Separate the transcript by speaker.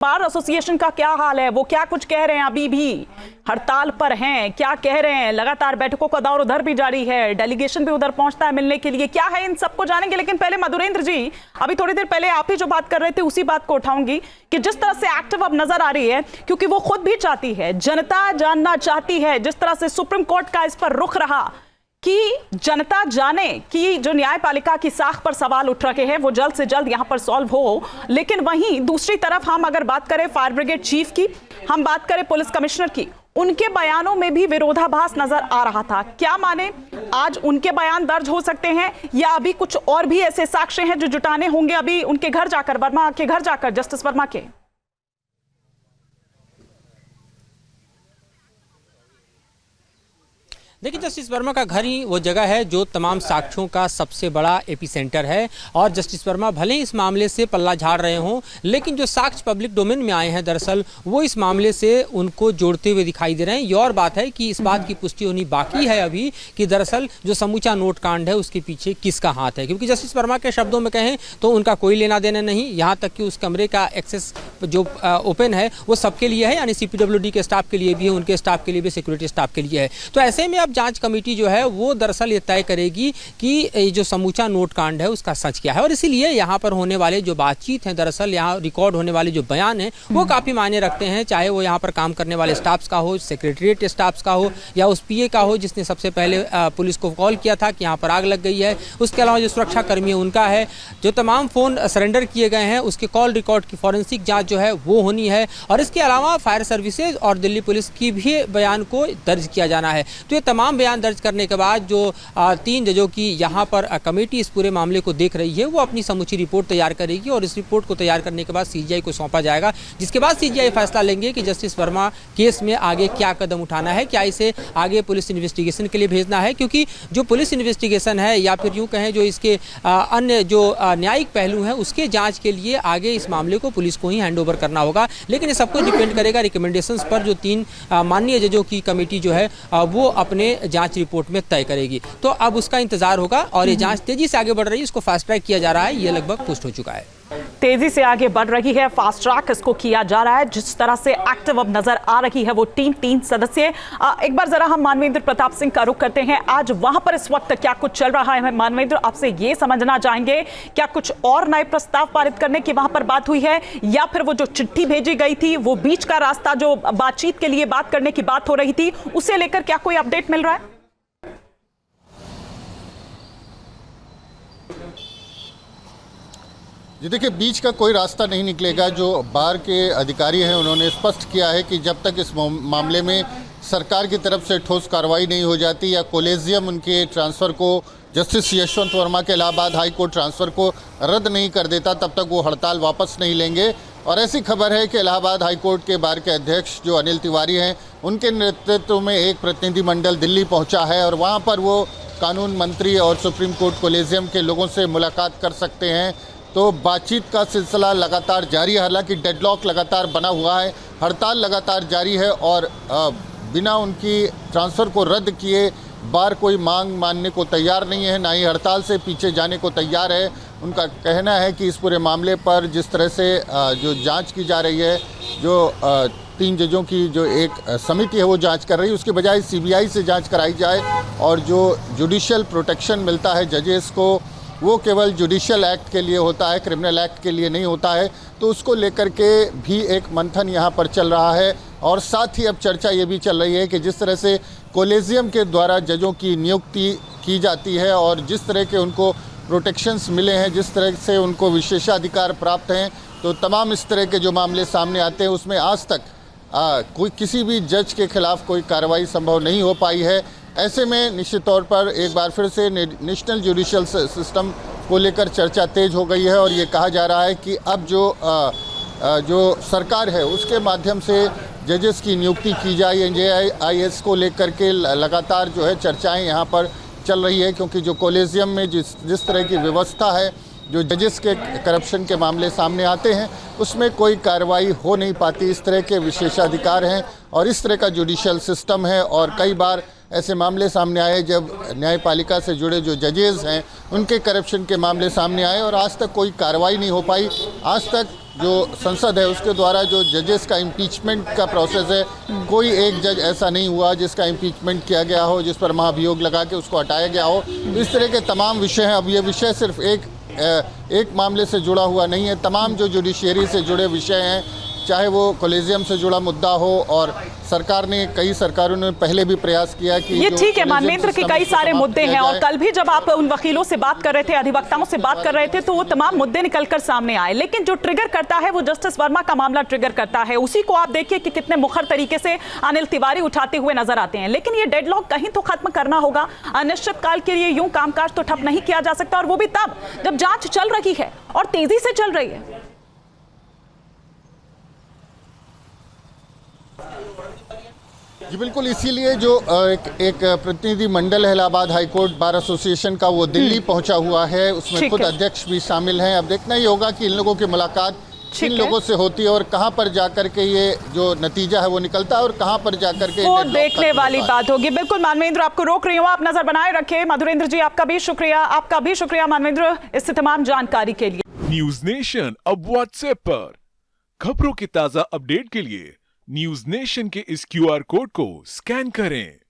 Speaker 1: Bar association का क्या हाल है? वो क्या कुछ कह रहे हैं? अभी भी हड़ताल पर हैं, क्या कह रहे हैं? लगातार बैठकों का दौर उधर भी जारी है, डेलीगेशन भी उधर पहुंचता है मिलने के लिए। क्या है इन सबको जानेंगे, लेकिन पहले मधुरेंद्र जी, अभी थोड़ी देर पहले आप ही जो बात कर रहे थे उसी बात को उठाऊंगी कि जिस तरह से एक्टिव अब नजर आ रही है, क्योंकि वो खुद भी चाहती है, जनता जानना चाहती है, जिस तरह से सुप्रीम कोर्ट का इस पर रुख रहा कि जनता जाने कि जो न्यायपालिका की साख पर सवाल उठ रहे हैं वो जल्द से जल्द यहां पर सॉल्व हो। लेकिन वहीं दूसरी तरफ हम अगर बात करें फायर ब्रिगेड चीफ की, हम बात करें पुलिस कमिश्नर की, उनके बयानों में भी विरोधाभास नजर आ रहा था। क्या माने, आज उनके बयान दर्ज हो सकते हैं या अभी कुछ और भी ऐसे साक्ष्य हैं जो जुटाने होंगे अभी उनके घर जाकर, वर्मा के घर जाकर, जस्टिस वर्मा के?
Speaker 2: देखिए, जस्टिस वर्मा का घर ही वो जगह है जो तमाम साक्ष्यों का सबसे बड़ा एपिसेंटर है। और जस्टिस वर्मा भले ही इस मामले से पल्ला झाड़ रहे हों, लेकिन जो साक्ष्य पब्लिक डोमेन में आए हैं दरअसल वो इस मामले से उनको जोड़ते हुए दिखाई दे रहे हैं। ये और बात है कि इस बात की पुष्टि होनी बाकी है अभी कि दरअसल जो समूचा नोट कांड है उसके पीछे किसका हाथ है, क्योंकि जस्टिस वर्मा के शब्दों में कहें तो उनका कोई लेना देना नहीं। यहाँ तक कि उस कमरे का एक्सेस जो ओपन है वो सबके लिए है, यानी CPWD के स्टाफ के लिए भी है, उनके स्टाफ के लिए भी, सिक्योरिटी स्टाफ के लिए है। तो ऐसे में जांच कमेटी जो है वो दरअसल ये तय करेगी कि जो समूचा नोट कांड है उसका सच क्या है। और इसीलिए यहाँ पर होने वाले जो बातचीत है, दरअसल यहाँ रिकॉर्ड होने वाले जो बयान है वो काफी मायने रखते हैं, चाहे वो यहाँ पर काम करने वाले स्टाफ्स का हो, सेक्रेटरीट स्टाफ्स का हो, या उस PA का हो जिसने सबसे पहले पुलिस को कॉल किया था कि यहाँ पर आग लग गई है। उसके अलावा जो सुरक्षा कर्मी है उनका है, जो तमाम फोन सरेंडर किए गए हैं उसके कॉल रिकॉर्ड की फॉरेंसिक जाँच जो है वो होनी है। और इसके अलावा फायर सर्विसेज और दिल्ली पुलिस की भी बयान को दर्ज किया जाना है। तो ये तमाम बयान दर्ज करने के बाद जो 3 जजों की यहाँ पर कमेटी इस पूरे मामले को देख रही है वो अपनी समूची रिपोर्ट तैयार करेगी और इस रिपोर्ट को तैयार करने के बाद CGI को सौंपा जाएगा, जिसके बाद CGI फैसला लेंगे कि जस्टिस वर्मा केस में आगे क्या कदम उठाना है, क्या इसे आगे पुलिस इन्वेस्टिगेशन के लिए भेजना है, क्योंकि जो पुलिस इन्वेस्टिगेशन है या फिर यूँ कहें जो इसके अन्य जो न्यायिक पहलू हैं उसके जाँच के लिए आगे इस मामले को पुलिस को ही हैंड ओवर करना होगा। लेकिन ये सब कुछ डिपेंड करेगा रिकमेंडेशंस पर जो 3 माननीय जजों की कमेटी जो है वो अपने जांच रिपोर्ट में तय करेगी। तो अब उसका इंतजार होगा और ये जांच तेजी से आगे बढ़ रही है, इसको फास्ट ट्रैक किया जा रहा है, ये लगभग पुष्ट हो चुका है।
Speaker 1: तेजी से आगे बढ़ रही है, फास्ट ट्रैक इसको किया जा रहा है। जिस तरह से एक्टिव अब नजर आ रही है वो टीम 3 सदस्य। एक बार जरा हम मानवेंद्र प्रताप सिंह का रुख करते हैं। आज वहां पर इस वक्त क्या कुछ चल रहा है मानवेंद्र, आपसे ये समझना चाहेंगे, क्या कुछ और नए प्रस्ताव पारित करने की वहां पर बात हुई है या फिर वो जो चिट्ठी भेजी गई थी वो बीच का रास्ता जो बातचीत के लिए बात करने की बात हो रही थी उसे लेकर क्या कोई अपडेट मिल रहा है?
Speaker 3: जी देखिए, बीच का कोई रास्ता नहीं निकलेगा। जो बार के अधिकारी हैं उन्होंने स्पष्ट किया है कि जब तक इस मामले में सरकार की तरफ से ठोस कार्रवाई नहीं हो जाती या कॉलेजियम उनके ट्रांसफ़र को, जस्टिस यशवंत वर्मा के इलाहाबाद हाई कोर्ट ट्रांसफ़र को रद्द नहीं कर देता, तब तक वो हड़ताल वापस नहीं लेंगे। और ऐसी खबर है कि इलाहाबाद हाई कोर्ट के बार के अध्यक्ष जो अनिल तिवारी हैं उनके नेतृत्व में एक प्रतिनिधिमंडल दिल्ली पहुँचा है और वहाँ पर वो कानून मंत्री और सुप्रीम कोर्ट कॉलेजियम के लोगों से मुलाकात कर सकते हैं। तो बातचीत का सिलसिला लगातार जारी है, हालांकि डेडलॉक लगातार बना हुआ है, हड़ताल लगातार जारी है और बिना उनकी ट्रांसफ़र को रद्द किए बार कोई मांग मानने को तैयार नहीं है, ना ही हड़ताल से पीछे जाने को तैयार है। उनका कहना है कि इस पूरे मामले पर जिस तरह से जो जांच की जा रही है, जो 3 जजों की जो एक समिति है वो जांच कर रही है, उसके बजाय CBI से जांच कराई जाए और जो जुडिशियल प्रोटेक्शन मिलता है जजेस को वो केवल जुडिशियल एक्ट के लिए होता है, क्रिमिनल एक्ट के लिए नहीं होता है। तो उसको लेकर के भी एक मंथन यहाँ पर चल रहा है। और साथ ही अब चर्चा ये भी चल रही है कि जिस तरह से कॉलेजियम के द्वारा जजों की नियुक्ति की जाती है और जिस तरह के उनको प्रोटेक्शंस मिले हैं, जिस तरह से उनको विशेषाधिकार प्राप्त हैं, तो तमाम इस तरह के जो मामले सामने आते हैं उसमें आज तक कोई किसी भी जज के खिलाफ कोई कार्रवाई संभव नहीं हो पाई है। ऐसे में निश्चित तौर पर एक बार फिर से नेशनल जुडिशियल सिस्टम को लेकर चर्चा तेज हो गई है और ये कहा जा रहा है कि अब जो सरकार है उसके माध्यम से जजेस की नियुक्ति की जाए। NJIS को लेकर के लगातार जो है चर्चाएं यहाँ पर चल रही है, क्योंकि जो कॉलेजियम में जिस तरह की व्यवस्था है, जो जजेस के करप्शन के मामले सामने आते हैं उसमें कोई कार्रवाई हो नहीं पाती। इस तरह के विशेषाधिकार हैं और इस तरह का जुडिशियल सिस्टम है और कई बार ऐसे मामले सामने आए जब न्यायपालिका से जुड़े जो जजेस हैं उनके करप्शन के मामले सामने आए और आज तक कोई कार्रवाई नहीं हो पाई। आज तक जो संसद है उसके द्वारा जो जजेस का इम्पीचमेंट का प्रोसेस है, कोई एक जज ऐसा नहीं हुआ जिसका इम्पीचमेंट किया गया हो, जिस पर महाभियोग लगा के उसको हटाया गया हो। तो इस तरह के तमाम विषय हैं। अब ये विषय सिर्फ एक मामले से जुड़ा हुआ नहीं है, तमाम जो जुडिशियरी से जुड़े विषय हैं, चाहे वो कॉलेजियम से जुड़ा मुद्दा हो, और कई सरकारों ने पहले भी प्रयास किया कि
Speaker 1: ये ठीक है मानवेंद्र के कई सारे मुद्दे हैं, और कल भी जब आप उन वकीलों से बात कर रहे थे, अधिवक्ताओं से बात कर रहे थे, तो वो तमाम मुद्दे निकलकर सामने आए। लेकिन जो ट्रिगर करता है वो जस्टिस वर्मा का मामला ट्रिगर करता है। उसी को आप देखिए कि कितने मुखर तरीके से अनिल तिवारी उठाते हुए नजर आते हैं। लेकिन ये डेडलॉक कहीं तो खत्म करना होगा। अनिश्चित काल के लिए यूं कामकाज तो ठप नहीं किया जा सकता, और वो भी तब जब जांच चल रही है और तेजी से चल रही है।
Speaker 3: जी बिल्कुल, इसीलिए जो एक प्रतिनिधि मंडल है इलाहाबाद हाईकोर्ट बार एसोसिएशन का, वो दिल्ली पहुंचा हुआ है। उसमें खुद अध्यक्ष भी शामिल हैं। अब देखना ही होगा कि इन लोगों की मुलाकात किन लोगों से होती है और कहां पर जाकर के ये जो नतीजा है वो निकलता है, और कहां पर जाकर के
Speaker 1: वो देखने वाली बात होगी। बिल्कुल मानवेंद्र, आपको रोक रही हूँ, आप नजर बनाए रखें। मधुरेंद्र जी आपका भी शुक्रिया मानवेंद्र इस तमाम जानकारी के लिए।
Speaker 4: न्यूज नेशन अब व्हाट्सएप पर खबरों की ताजा अपडेट के लिए न्यूज नेशन के इस QR कोड को स्कैन करें।